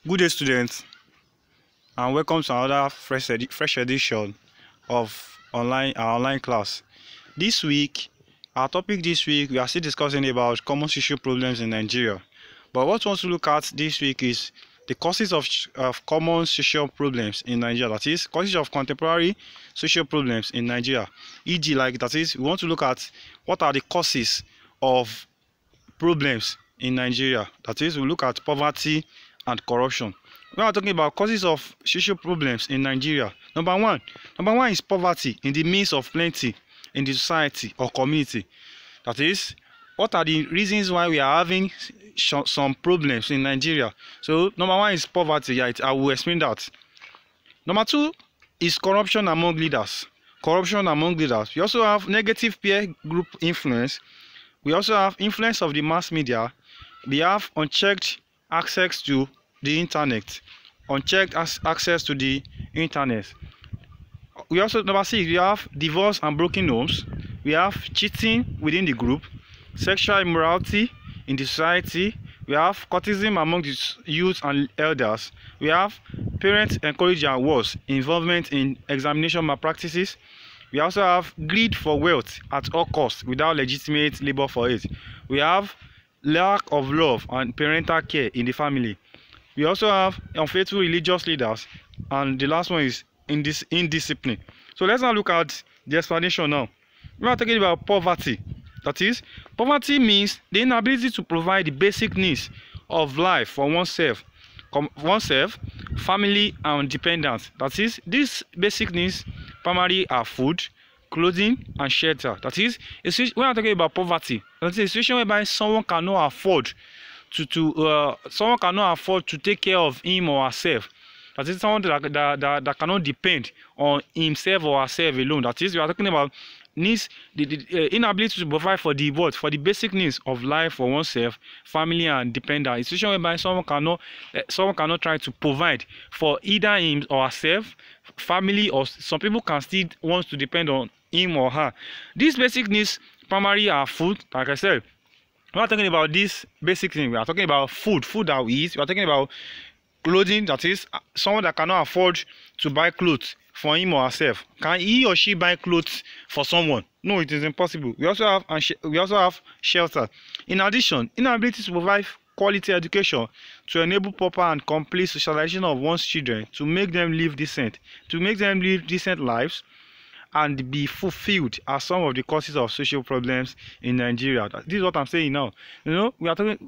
Good day, students, and welcome to another fresh edition of our online class. This week, our topic this week, we are still discussing about common social problems in Nigeria. But what we want to look at this week is the causes of common social problems in Nigeria. That is, causes of contemporary social problems in Nigeria. E.g., we want to look at what are the causes of problems in Nigeria. That is, we look at poverty and corruption. We are talking about causes of social problems in Nigeria. Number one is poverty in the midst of plenty in the society or community. That is, what are the reasons why we are having some problems in Nigeria? So, number one is poverty. Yeah, I will explain that. Number two is corruption among leaders. Corruption among leaders. We also have negative peer group influence. We also have influence of the mass media. We have unchecked access to the internet. Unchecked access to the internet. We also, number six, we have divorce and broken homes. We have cheating within the group, sexual immorality in the society. We have courtism among the youth and elders. We have parents encourage and worse involvement in examination malpractices. We also have greed for wealth at all costs without legitimate labor for it. We have lack of love and parental care in the family. We also have unfaithful religious leaders, and the last one is indiscipline. So let's now look at the explanation now. We are talking about poverty. That is, poverty means the inability to provide the basic needs of life for oneself, family, and dependents. That is, these basic needs primarily are food, clothing, and shelter. That is, we are talking about poverty. That is a situation whereby someone cannot afford to take care of him or herself. That is, someone that cannot depend on himself or herself alone. That is, we are talking about needs, the inability to provide for the basic needs of life for oneself, family, and dependent. A situation whereby someone cannot try to provide for either him or herself, family, or some people can still want to depend on him or her. These basic needs primarily are food. Like I said, we are talking about this basic thing. We are talking about food that we eat. We are talking about clothing. That is, someone that cannot afford to buy clothes for him or herself. Can he or she buy clothes for someone? No, it is impossible. We also have shelter. In addition, inability to provide quality education to enable proper and complete socialization of one's children, to make them live decent lives and be fulfilled are some of the causes of social problems in Nigeria. This is what I'm saying now. You know,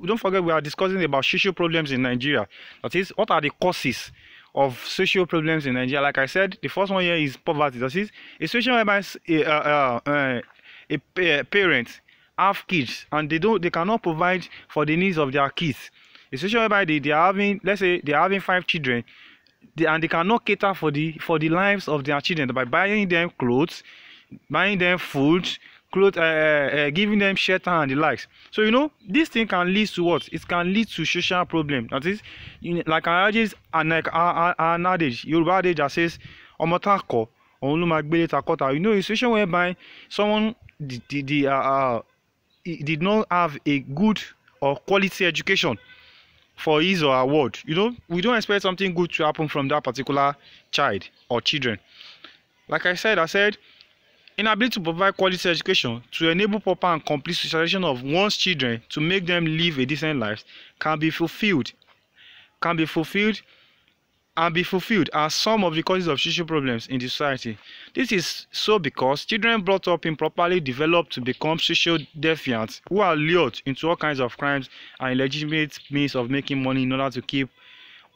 don't forget, we are discussing about social problems in Nigeria. That is, what are the causes of social problems in Nigeria? Like I said, the first one here is poverty. That is, a situation whereby a parent have kids and they cannot provide for the needs of their kids. A situation whereby they are having, let's say they are having 5 children, and they cannot cater for the lives of their children by buying them clothes, buying them food, giving them shelter and the likes. So you know, this thing can lead to what? It can lead to social problem. That is, like an adage, Yoruba adage that says, "Omotako, onlumagbele takota." You know, a situation whereby someone did not have a good or quality education for his or her word. You know, we don't expect something good to happen from that particular child or children. Like I said, inability to provide quality education to enable proper and complete socialization of one's children to make them live a decent life can be fulfilled are some of the causes of social problems in the society. This is so because children brought up improperly develop to become social deviants who are lured into all kinds of crimes and illegitimate means of making money in order to keep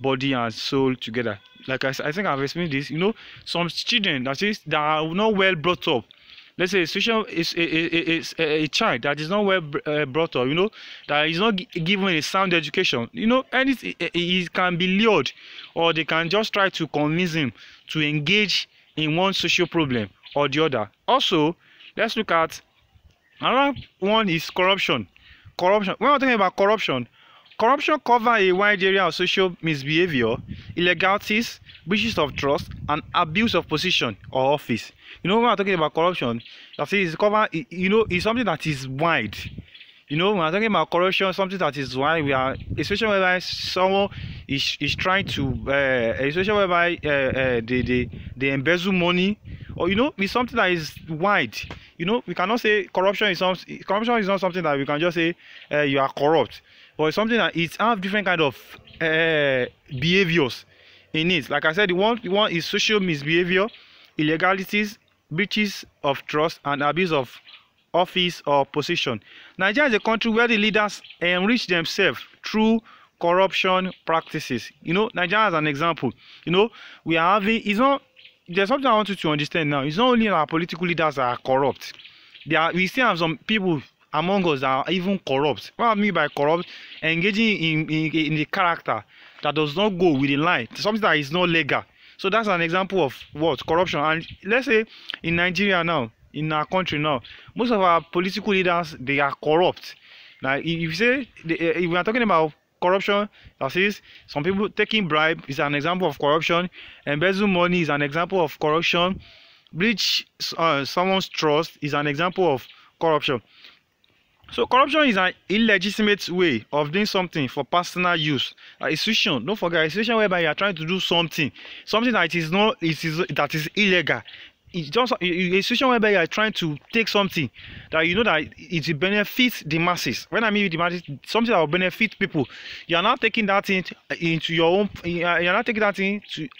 body and soul together. Like I think I've explained this. You know, some children that are not well brought up. Let's say a child that is not well brought up, you know, that is not given a sound education, you know, and he can be lured, or they can just try to convince him to engage in one social problem or the other. Also, let's look at another one is corruption. When we're talking about corruption covers a wide area of social misbehavior, illegalities, breaches of trust, and abuse of position or office. You know, when we're talking about corruption, that is cover. You know, it's something that is wide. When we're talking about corruption, something that is why we are a situation whereby someone is trying to a situation whereby they embezzle money, or it's something that is wide. We cannot say corruption is not something that we can just say you are corrupt, but it's something that it have different kind of behaviors in it. Like I said, the one is social misbehavior, illegalities, breaches of trust, and abuse of office or position. Nigeria is a country where the leaders enrich themselves through corruption practices. Nigeria as an example. We are having, there's something I want you to understand now. It's not only our political leaders that are corrupt. We still have some people among us that are even corrupt. What I mean by corrupt? Engaging in the character that does not go with the line, something that is not legal. So that's an example of what? Corruption. And let's say in Nigeria now, in our country now, most of our political leaders, they are corrupt. Now, if we are talking about corruption, that is, some people taking bribe is an example of corruption. Embezzle money is an example of corruption. Breach someone's trust is an example of corruption. So corruption is an illegitimate way of doing something for personal use. A situation, don't forget, a situation whereby you are trying to do something that that is illegal. It's just a situation whereby you are trying to take something that that it benefits the masses. When I mean the masses, something that will benefit people, you are not taking that into your own. You are not taking that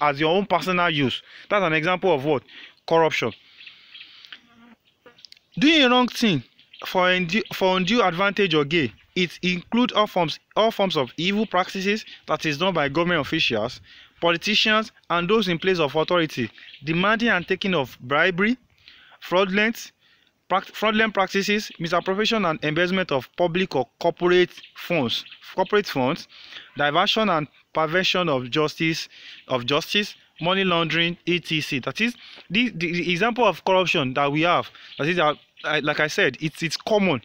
as your own personal use. That's an example of what? Corruption. Doing a wrong thing for undue advantage or gain. It includes all forms of evil practices that is done by government officials, politicians, and those in place of authority, demanding and taking of bribery, fraudulent practices, misappropriation and embezzlement of public or corporate funds, diversion and perversion of justice, money laundering, etc. That is the example of corruption that we have. That is like I said, it's common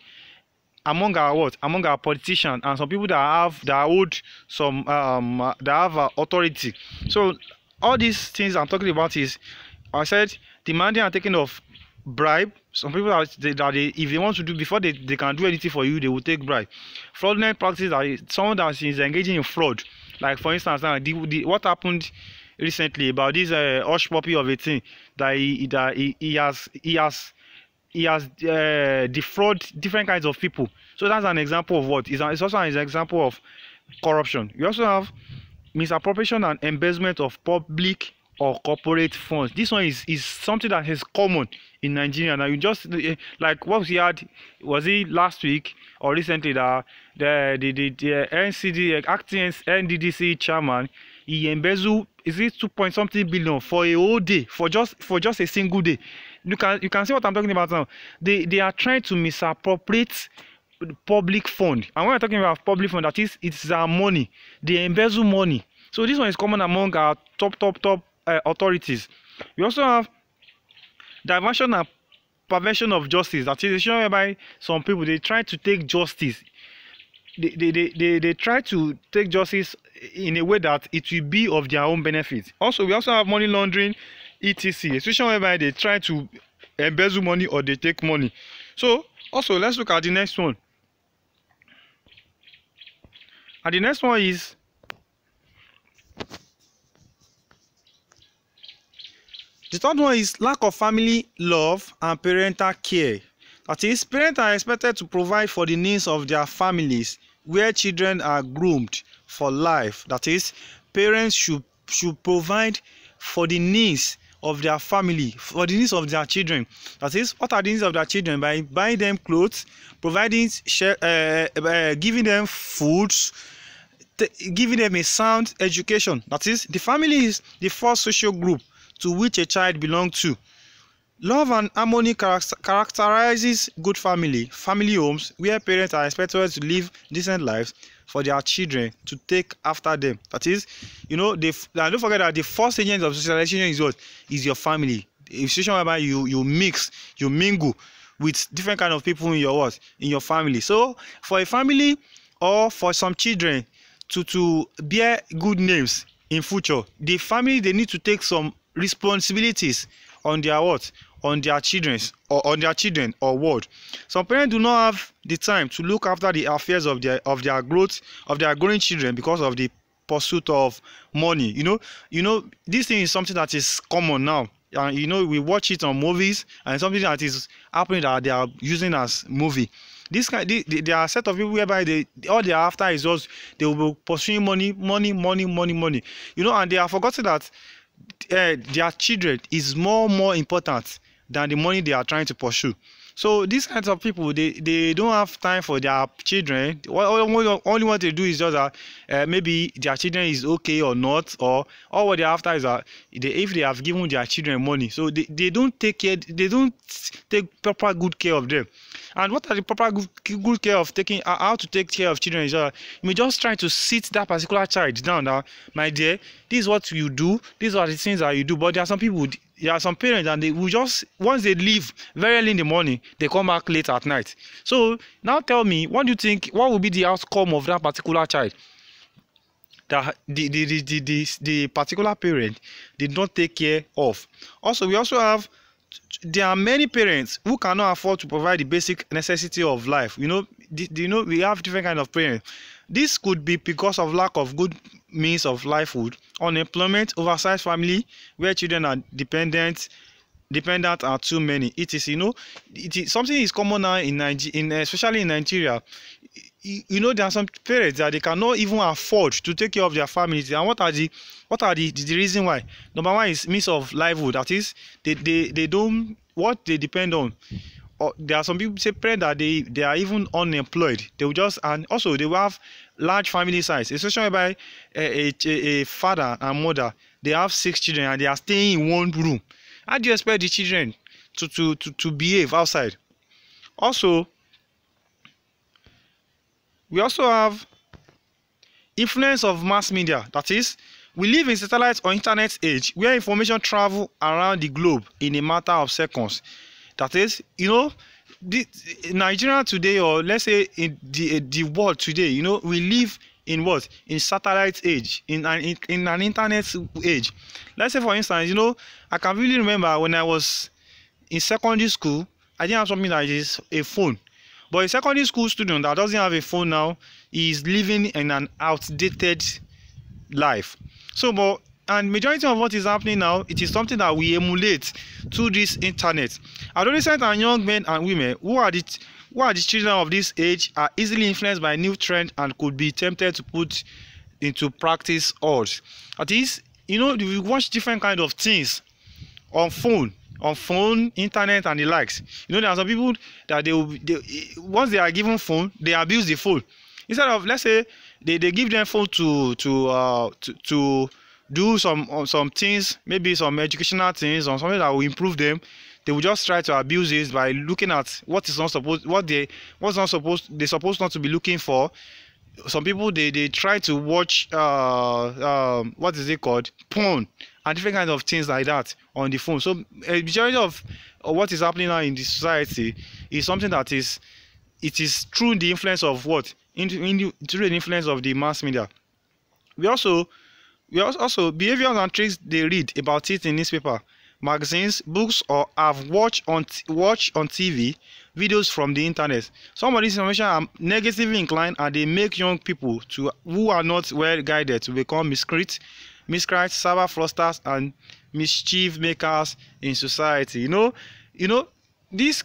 among our politicians and some people that hold some that have authority. So all these things I'm talking about is, I said, demanding and taking of bribe. Some people if they want to do, before they can do anything for you, they will take bribe. Fraudulent practices, that is someone that is engaging in fraud. Like for instance, now what happened recently about this hush puppy of a thing that he has defrauded different kinds of people. So that's an example of what? It's also an example of corruption. You also have misappropriation and embezzlement of public or corporate funds. This one is something that is common in Nigeria. Now, you just like what we had, was it last week or recently, that the NCD acting NDDC chairman, he embezzled, is it 2 point something billion for a whole day, for just a single day. You can see what I'm talking about now. They are trying to misappropriate public fund, and when we're talking about public fund, that is, it's our money. They embezzle money. So this one is common among our top authorities. We also have diversion and perversion of justice. That is a situation whereby some people, they try to take justice. They try to take justice in a way that it will be of their own benefit. Also, we also have money laundering, etc. A situation whereby they try to embezzle money or they take money. So also, let's look at the next one. And the next one is the third one is lack of family love and parental care. That is, parents are expected to provide for the needs of their families where children are groomed for life. That is, parents should provide for the needs of their family, for the needs of their children. That is, what are the needs of their children? By buying them clothes, providing giving them foods, giving them a sound education. That is, the family is the first social group to which a child belongs to. Love and harmony characterizes good family homes where parents are expected to live decent lives for their children to take after them. That is, don't forget that the first agent of socialization is what? Is your family. A situation whereby you mix, you mingle with different kind of people in your family. So for a family or for some children to bear good names in future, the family, they need to take some responsibilities on their on their children or what. Some parents do not have the time to look after the affairs of their growing children because of the pursuit of money. This thing is something that is common now, and we watch it on movies, and something that is happening that they are using as movie. There are a set of people whereby all they are after is just they will be pursuing money, and they are forgotten that their children is more important than the money they are trying to pursue. So these kinds of people, they don't have time for their children. Only what they do is just that maybe their children is okay or not, or all what they're after is that if they have given their children money, so they don't take proper good care of them. And what are the proper good care of taking? How to take care of children is that you may just try to sit that particular child down. Now, my dear, this is what you do. These are the things that you do. But there are some people. There are some parents, and they will just, once they leave very early in the morning, they come back late at night. So now tell me, what do you think? What will be the outcome of that particular child? That the particular parent did not take care of. Also, there are many parents who cannot afford to provide the basic necessity of life. We have different kind of parents. This could be because of lack of good means of livelihood, unemployment, oversized family where children are dependent are too many. It is something is common now especially in Nigeria. There are some parents that they cannot even afford to take care of their families. And what are the reason why? Number one is means of livelihood. That is, they don't what they depend on. There are some people say parents that they are even unemployed. They will just, and also they will have large family size, especially by a father and mother. They have 6 children and they are staying in one room. How do you expect the children to behave outside? Also, we also have influence of mass media. That is, we live in satellite or internet age where information travel around the globe in a matter of seconds. That is, Nigeria today, or let's say in the world today, we live in what? In satellite age, in an internet age. Let's say, for instance, I can really remember when I was in secondary school, I didn't have something that is a phone. But a secondary school student that doesn't have a phone now is living in an outdated life. And majority of what is happening now, it is something that we emulate through this internet. Adolescents and young men and women who are the children of this age are easily influenced by new trends and could be tempted to put into practice odds. That is, we watch different kind of things on phone, internet, and the likes. There are some people that they once they are given phone, they abuse the phone. Instead of, let's say, they give them phone to do some things, maybe some educational things or something that will improve them, they will just try to abuse it by looking at what is not supposed, they're supposed not to be looking for. Some people they try to watch what is it called, porn and different kinds of things like that on the phone. So a majority of what is happening now in the society is something that is through the influence of what, through the influence of the mass media. We also behaviors and tricks they read about it in newspaper, magazines, books, or have watched on TV, videos from the internet. Some of these information are negatively inclined, and they make young people who are not well guided to become miscreants, cyber fraudsters, and mischief makers in society. This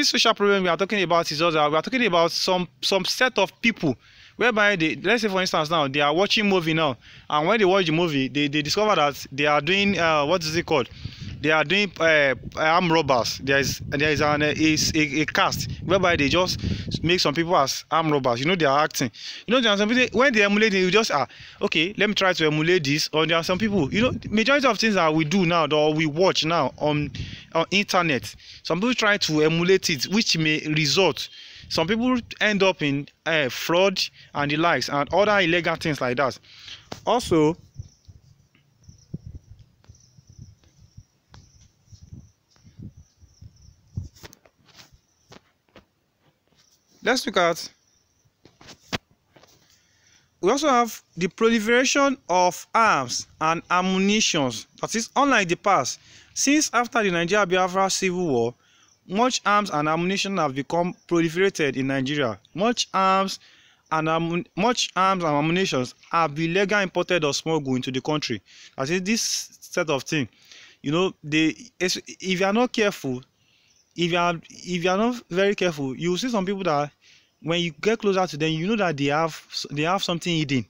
social problem we are talking about is also, we are talking about some set of people whereby let's say, for instance, now they are watching movie now, and when they watch the movie, they discover that they are doing what is it called? They are doing armed robbers. There is a cast whereby they just make some people as armed robbers. They are acting. There are some people, when they emulate it, you just okay, let me try to emulate this. Or there are some people, majority of things that we do now or we watch now on internet, some people try to emulate it, which may result. Some people end up in fraud and the likes and other illegal things like that. Also, let's look at, we also have the proliferation of arms and ammunition. That is, unlike the past, Since after the Nigeria-Biafra Civil War, much arms and ammunition have become proliferated in Nigeria. Much arms and ammunition have been legally imported or smuggled into the country. That is this set of thing. You know, if you are not careful, if you are not very careful, you will see some people that when you get closer to them, you know that they have something hidden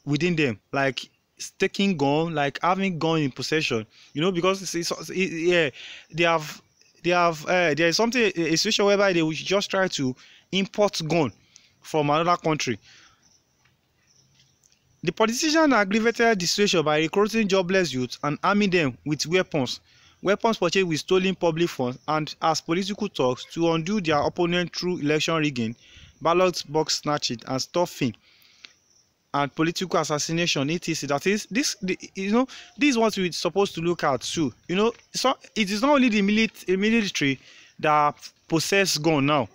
within them, like taking gun, like having gun in possession. You know, because yeah, there is something, a situation whereby they will just try to import gun from another country. The politician aggravated the situation by recruiting jobless youth and arming them with weapons purchased with stolen public funds, and as political talks to undo their opponent through election rigging, ballot box snatching, and stuffing, and political assassination, etc. That is this, this is what we're supposed to look at too. You know, so it is not only the military that possess gun now.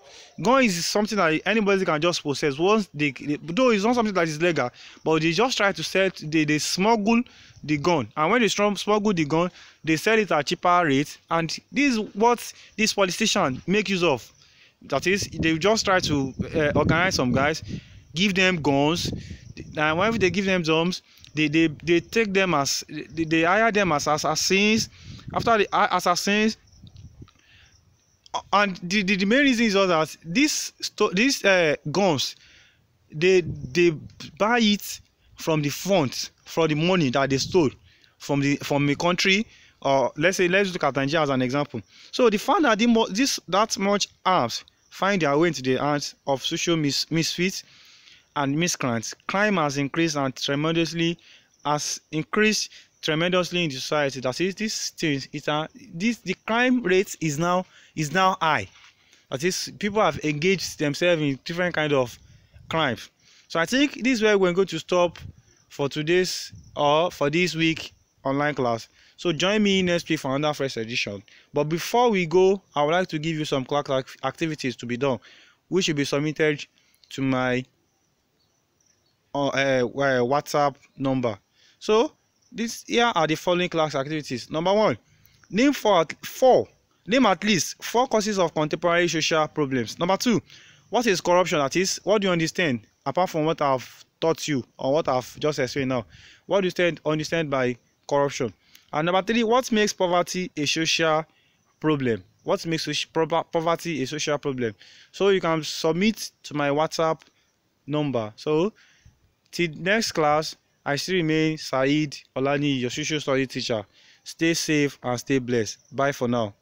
Gun is something that anybody can just possess once though it's not something that is legal, but they just try to sell. They smuggle the gun, and when they smuggle the gun, they sell it at cheaper rate, and this is what this politician make use of. That is, they just try to organize some guys, give them guns, and whenever they give them guns, they take them as they hire them as assassins. After the assassins, and the main reason is that these guns, they buy it from the front, for the money that they stole from a country, or let's look at Nigeria as an example. So the fact that that much arms find their way into the hands of social misfits and miscreants, crime has increased tremendously in the society. That is, the crime rate is now high. That is, people have engaged themselves in different kind of crimes. So I think this is where we're going to stop for today's or for this week online class. So join me next week for another fresh edition. But before we go, I would like to give you some class activities to be done, which will be submitted to my WhatsApp number. So here are the following class activities. Number 1, name at least 4 causes of contemporary social problems. Number 2, what is corruption? That is, what do you understand apart from what I've taught you or what I've just explained now? What do you understand by corruption? And number 3, what makes poverty a social problem? What makes poverty a social problem? So you can submit to my WhatsApp number. So till next class, I still remain Saeed Olani, your social study teacher. Stay safe and stay blessed. Bye for now.